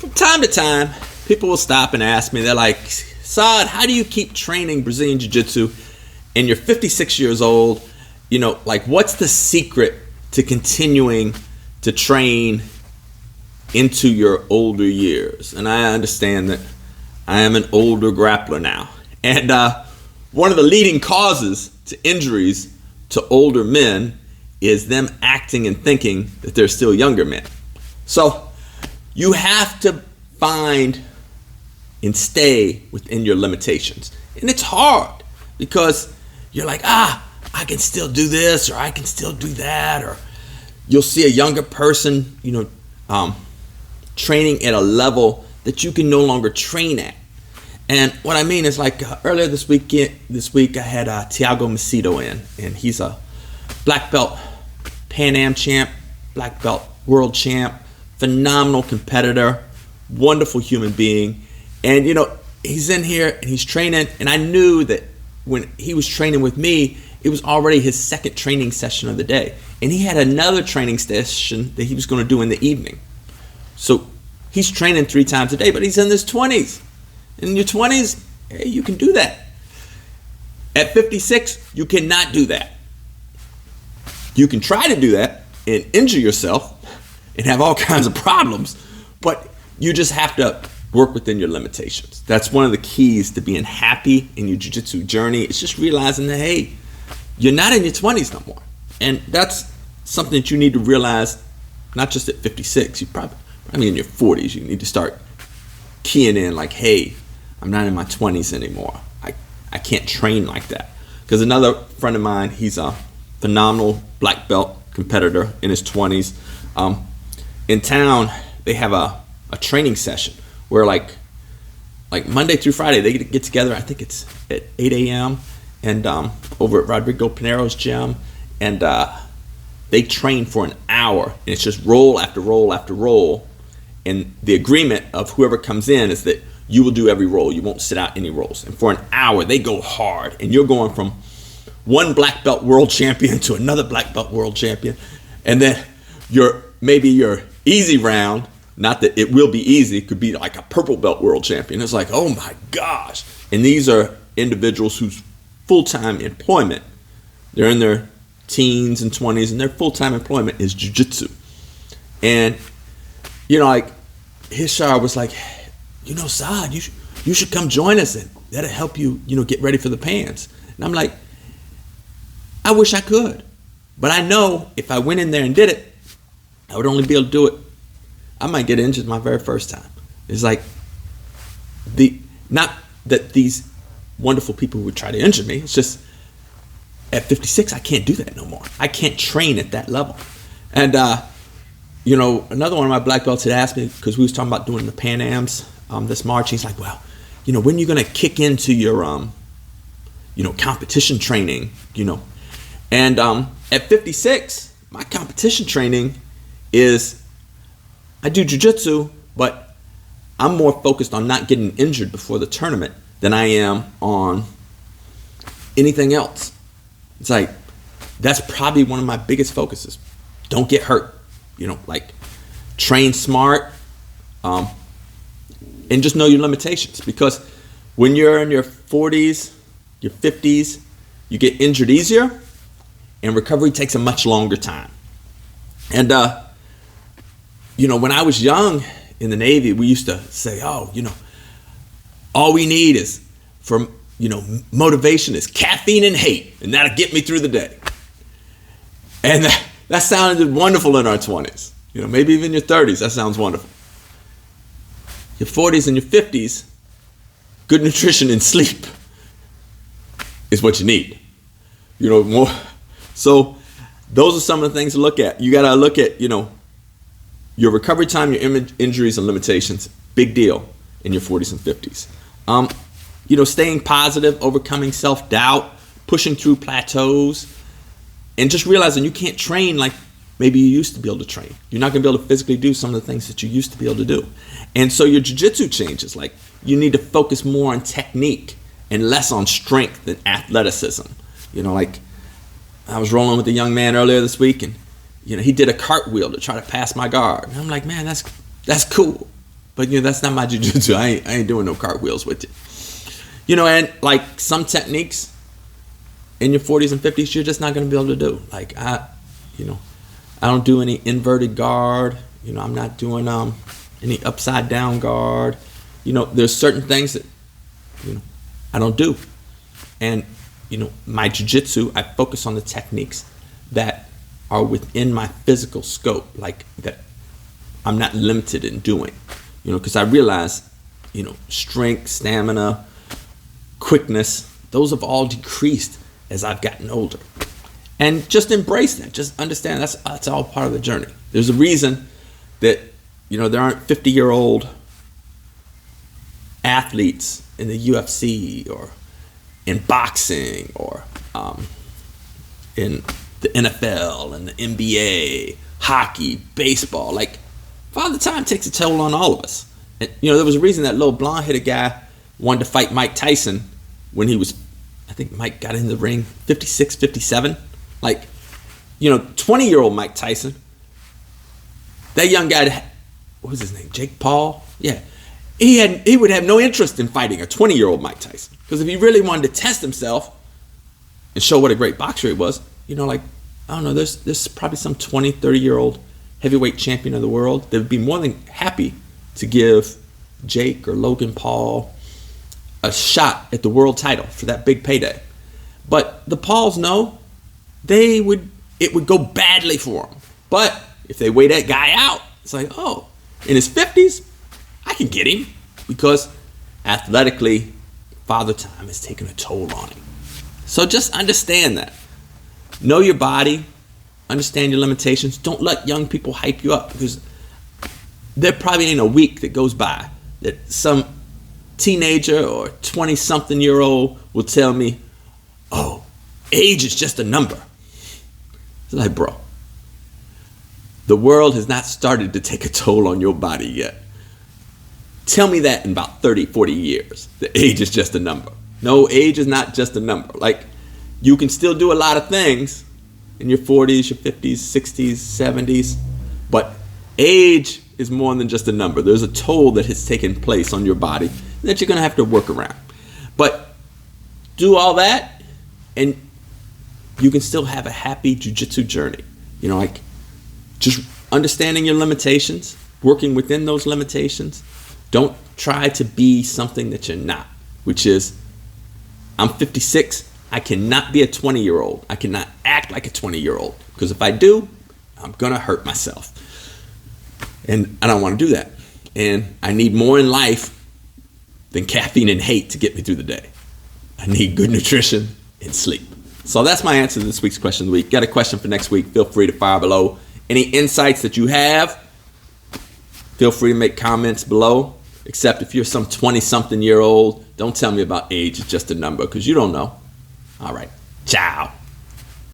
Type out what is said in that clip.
from time to time, people will stop and ask me, they're like, Saad, how do you keep training Brazilian Jiu-Jitsu and you're 56 years old? You know, like, what's the secret to continuing to train into your older years? And I understand that I am an older grappler now. And one of the leading causes to injuries to older men is them acting and thinking that they're still younger men. So you have to find and stay within your limitations. And it's hard because you're like, I can still do this, or I can still do that, or you'll see a younger person, training at a level that you can no longer train at. And what I mean is, like, earlier this week I had Thiago Macedo in, and he's a black belt Pan Am champ, black belt world champ, phenomenal competitor, wonderful human being. And he's in here and he's training, and I knew that when he was training with me, it was already his second training session of the day, and he had another training session that he was going to do in the evening. So he's training 3 times a day, but he's in his 20s. In your 20s, hey, you can do that. At 56, you cannot do that. You can try to do that and injure yourself and have all kinds of problems, but you just have to work within your limitations. That's one of the keys to being happy in your jiu-jitsu journey. It's just realizing that, hey, you're not in your 20s no more. And that's something that you need to realize, not just at 56, you probably in your 40s, you need to start keying in like, hey, I'm not in my 20s anymore. I can't train like that. Because another friend of mine, he's a phenomenal black belt competitor in his 20s. In town, they have a training session where like Monday through Friday, they get together. I think it's at 8 a.m. and over at Rodrigo Pinero's gym, and they train for an hour, and it's just roll after roll after roll. And the agreement of whoever comes in is that you will do every roll. You won't sit out any rolls. And for an hour, they go hard, and you're going from one black belt world champion to another black belt world champion, and then your easy round. Not that it will be easy, it could be like a purple belt world champion. It's like, oh my gosh. And these are individuals whose full-time employment, they're in their teens and 20s, and their full-time employment is jiu-jitsu. And, like, Hishar was like, Saad, you should come join us, and that'll help you, get ready for the pans. And I'm like, I wish I could. But I know if I went in there and did it, I would only be able to do it. I might get injured my very first time. It's like, not that these wonderful people would try to injure me. It's just at 56, I can't do that no more. I can't train at that level. And, another one of my black belts had asked me, because we was talking about doing the Pan Ams this March. He's like, well, when are you going to kick into your, competition training, And at 56, my competition training is, I do jiu-jitsu, but I'm more focused on not getting injured before the tournament than I am on anything else. It's like, that's probably one of my biggest focuses. Don't get hurt. Train smart, and just know your limitations. Because when you're in your 40s, your 50s, you get injured easier, and recovery takes a much longer time. And, when I was young in the Navy, we used to say, all we need is motivation is caffeine and hate, and that'll get me through the day. And that sounded wonderful in our 20s. Maybe even your 30s, that sounds wonderful. Your 40s and your 50s, good nutrition and sleep is what you need. More. So those are some of the things to look at. You got to look at, your recovery time, your injuries and limitations, big deal in your 40s and 50s. Staying positive, overcoming self-doubt, pushing through plateaus, and just realizing you can't train like maybe you used to be able to train. You're not going to be able to physically do some of the things that you used to be able to do. And so your jiu-jitsu changes. Like, you need to focus more on technique and less on strength and athleticism. Like, I was rolling with a young man earlier this week, and he did a cartwheel to try to pass my guard. And I'm like, man, that's cool. But that's not my jiu-jitsu. I ain't doing no cartwheels with you. And like some techniques in your 40s and 50s, you're just not going to be able to do. Like I don't do any inverted guard. I'm not doing any upside down guard. There's certain things that I don't do. And my jiu-jitsu, I focus on the techniques that are within my physical scope, like that I'm not limited in doing. Because I realize, strength, stamina, quickness, those have all decreased as I've gotten older. And just embrace that. Just understand that's all part of the journey. There's a reason that, there aren't 50-year-old athletes in the UFC or in boxing or in the NFL and the NBA, hockey, baseball. Like, Father Time takes a toll on all of us. And, there was a reason that little blonde-headed guy wanted to fight Mike Tyson when he was, I think Mike got in the ring 56, 57. Like, 20-year-old Mike Tyson, that young guy, what was his name, Jake Paul? Yeah. He would have no interest in fighting a 20-year-old Mike Tyson. Because if he really wanted to test himself and show what a great boxer he was, I don't know, there's probably some 20, 30-year-old heavyweight champion of the world that would be more than happy to give Jake or Logan Paul a shot at the world title for that big payday. But the Pauls know it would go badly for them. But if they weigh that guy out, it's like, oh, in his 50s, I can get him, because athletically, Father Time has taken a toll on him. So just understand that. Know your body. Understand your limitations. Don't let young people hype you up, because there probably ain't a week that goes by that some teenager or 20-something-year-old will tell me, oh, age is just a number. It's like, bro, the world has not started to take a toll on your body yet. Tell me that in about 30, 40 years. The age is just a number. No, age is not just a number. Like, you can still do a lot of things in your 40s, your 50s, 60s, 70s, but age is more than just a number. There's a toll that has taken place on your body that you're going to have to work around. But do all that, and you can still have a happy jiu-jitsu journey. Like just understanding your limitations, working within those limitations. Don't try to be something that you're not, which is, I'm 56. I cannot be a 20-year-old. I cannot act like a 20-year-old, because if I do, I'm going to hurt myself. And I don't want to do that. And I need more in life than caffeine and hate to get me through the day. I need good nutrition and sleep. So that's my answer to this week's question of the week. Got a question for next week? Feel free to fire below. Any insights that you have, feel free to make comments below. Except if you're some 20-something-year-old, don't tell me about age. It's just a number, because you don't know. All right. Ciao.